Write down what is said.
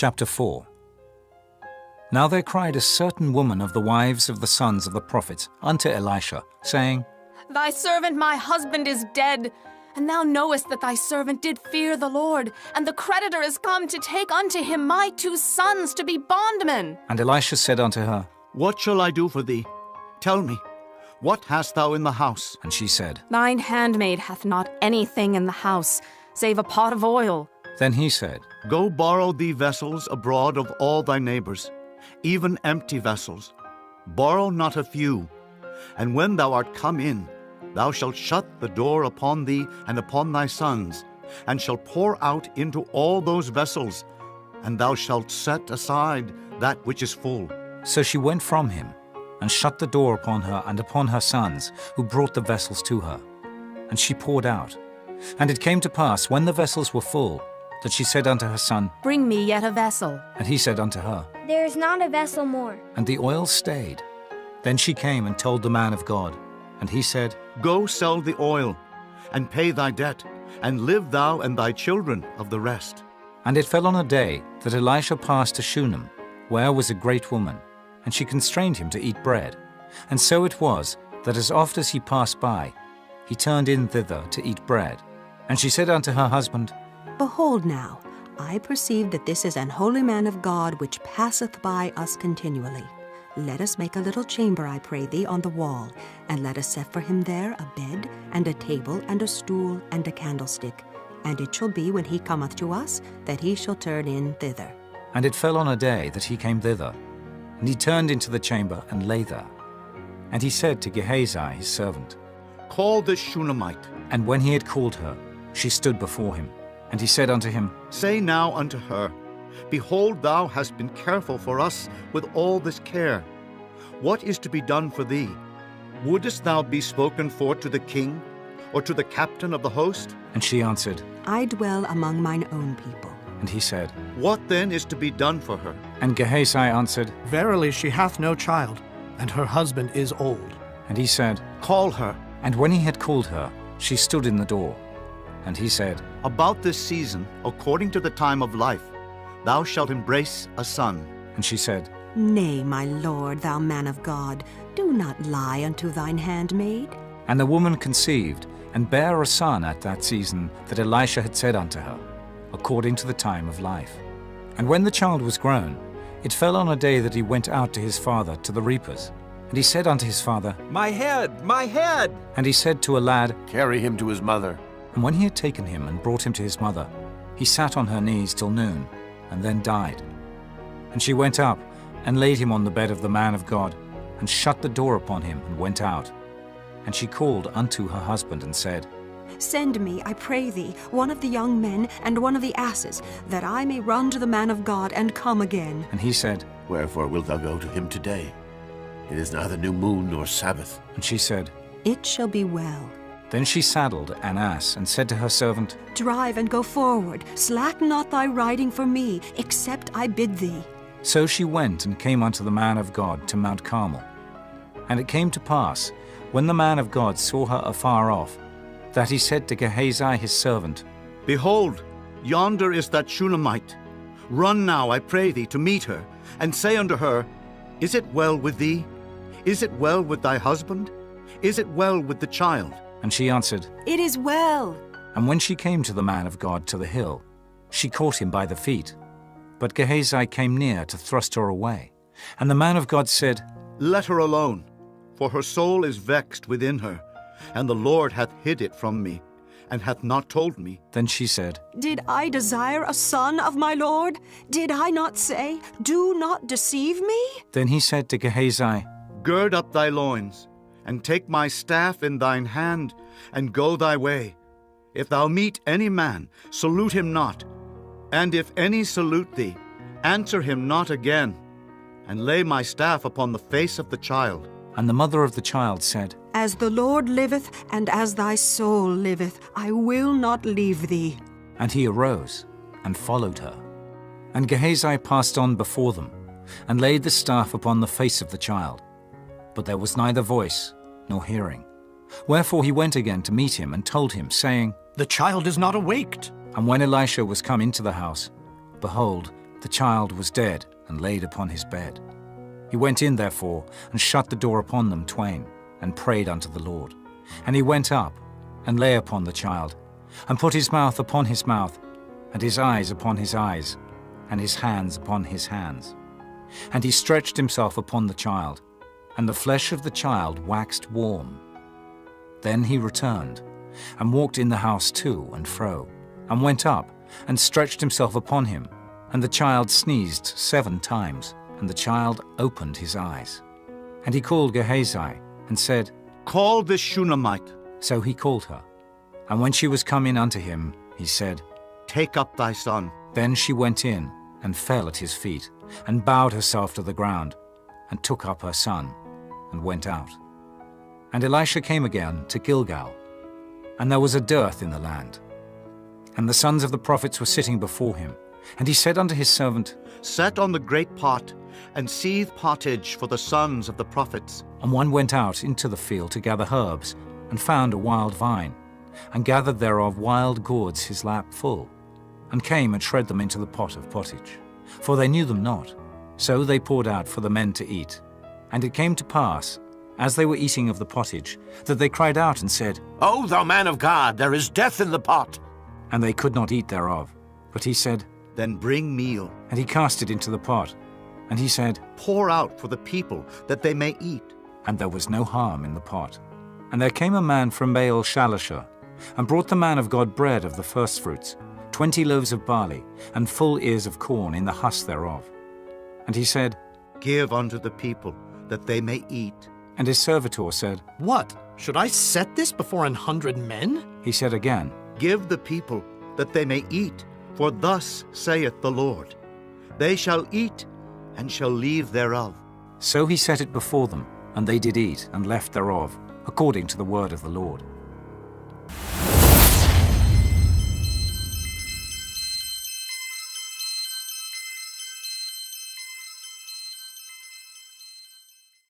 Chapter 4. Now there cried a certain woman of the wives of the sons of the prophets unto Elisha, saying, Thy servant my husband is dead, and thou knowest that thy servant did fear the Lord, and the creditor is come to take unto him my 2 sons to be bondmen. And Elisha said unto her, What shall I do for thee? Tell me, what hast thou in the house? And she said, Thine handmaid hath not anything in the house, save a pot of oil. Then he said, Go borrow thee vessels abroad of all thy neighbours, even empty vessels. Borrow not a few. And when thou art come in, thou shalt shut the door upon thee and upon thy sons, and shalt pour out into all those vessels, and thou shalt set aside that which is full. So she went from him, and shut the door upon her and upon her sons, who brought the vessels to her. And she poured out. And it came to pass, when the vessels were full, that she said unto her son, Bring me yet a vessel. And he said unto her, There is not a vessel more. And the oil stayed. Then she came and told the man of God. And he said, Go sell the oil, and pay thy debt, and live thou and thy children of the rest. And it fell on a day that Elisha passed to Shunammite, where was a great woman, and she constrained him to eat bread. And so it was, that as oft as he passed by, he turned in thither to eat bread. And she said unto her husband, Behold now, I perceive that this is an holy man of God which passeth by us continually. Let us make a little chamber, I pray thee, on the wall, and let us set for him there a bed, and a table, and a stool, and a candlestick. And it shall be, when he cometh to us, that he shall turn in thither. And it fell on a day that he came thither, and he turned into the chamber and lay there. And he said to Gehazi his servant, Call this Shunammite. And when he had called her, she stood before him. And he said unto him, Say now unto her, Behold, thou hast been careful for us with all this care. What is to be done for thee? Wouldest thou be spoken for to the king, or to the captain of the host? And she answered, I dwell among mine own people. And he said, What then is to be done for her? And Gehazi answered, Verily she hath no child, and her husband is old. And he said, Call her. And when he had called her, she stood in the door. And he said, About this season, according to the time of life, thou shalt embrace a son. And she said, Nay, my lord, thou man of God, do not lie unto thine handmaid. And the woman conceived, and bare a son at that season that Elisha had said unto her, according to the time of life. And when the child was grown, it fell on a day that he went out to his father to the reapers. And he said unto his father, My head, my head! And he said to a lad, Carry him to his mother. And when he had taken him and brought him to his mother, he sat on her knees till noon, and then died. And she went up, and laid him on the bed of the man of God, and shut the door upon him, and went out. And she called unto her husband, and said, Send me, I pray thee, one of the young men and one of the asses, that I may run to the man of God and come again. And he said, Wherefore wilt thou go to him today? It is neither new moon nor Sabbath. And she said, It shall be well. Then she saddled an ass, and said to her servant, Drive and go forward, slack not thy riding for me, except I bid thee. So she went and came unto the man of God to Mount Carmel. And it came to pass, when the man of God saw her afar off, that he said to Gehazi his servant, Behold, yonder is that Shunammite. Run now, I pray thee, to meet her, and say unto her, Is it well with thee? Is it well with thy husband? Is it well with the child? And she answered, It is well. And when she came to the man of God to the hill, she caught him by the feet. But Gehazi came near to thrust her away. And the man of God said, Let her alone, for her soul is vexed within her, and the Lord hath hid it from me, and hath not told me. Then she said, Did I desire a son of my Lord? Did I not say, Do not deceive me? Then he said to Gehazi, Gird up thy loins, and take my staff in thine hand, and go thy way. If thou meet any man, salute him not. And if any salute thee, answer him not again. And lay my staff upon the face of the child. And the mother of the child said, As the Lord liveth, and as thy soul liveth, I will not leave thee. And he arose, and followed her. And Gehazi passed on before them, and laid the staff upon the face of the child. But there was neither voice, nor hearing. Wherefore he went again to meet him, and told him, saying, The child is not awaked. And when Elisha was come into the house, behold, The child was dead and laid upon his bed. He went in therefore, and shut the door upon them twain, and prayed unto the Lord. And he went up, and lay upon the child, and put his mouth upon his mouth, and his eyes upon his eyes, and his hands upon his hands. And he stretched himself upon the child, and the flesh of the child waxed warm. Then he returned, and walked in the house to and fro, and went up, and stretched himself upon him. And the child sneezed 7 times, and the child opened his eyes. And he called Gehazi, and said, Call this Shunammite. So he called her. And when she was come in unto him, he said, Take up thy son. Then she went in, and fell at his feet, and bowed herself to the ground, and took up her son, and went out. And Elisha came again to Gilgal, and there was a dearth in the land. And the sons of the prophets were sitting before him. And he said unto his servant, Set on the great pot, and seethe pottage for the sons of the prophets. And one went out into the field to gather herbs, and found a wild vine, and gathered thereof wild gourds his lap full, and came and shred them into the pot of pottage. For they knew them not. So they poured out for the men to eat. And it came to pass, as they were eating of the pottage, that they cried out and said, O thou man of God, there is death in the pot. And they could not eat thereof. But he said, Then bring meal. And he cast it into the pot. And he said, Pour out for the people, that they may eat. And there was no harm in the pot. And there came a man from Baal Shalisha, and brought the man of God bread of the firstfruits, 20 loaves of barley, and full ears of corn in the husk thereof. And he said, Give unto the people, that they may eat. And his servitor said, What? Should I set this before 100 men? He said again, Give the people, that they may eat. For thus saith the Lord, They shall eat, and shall leave thereof. So he set it before them, and they did eat, and left thereof, according to the word of the Lord.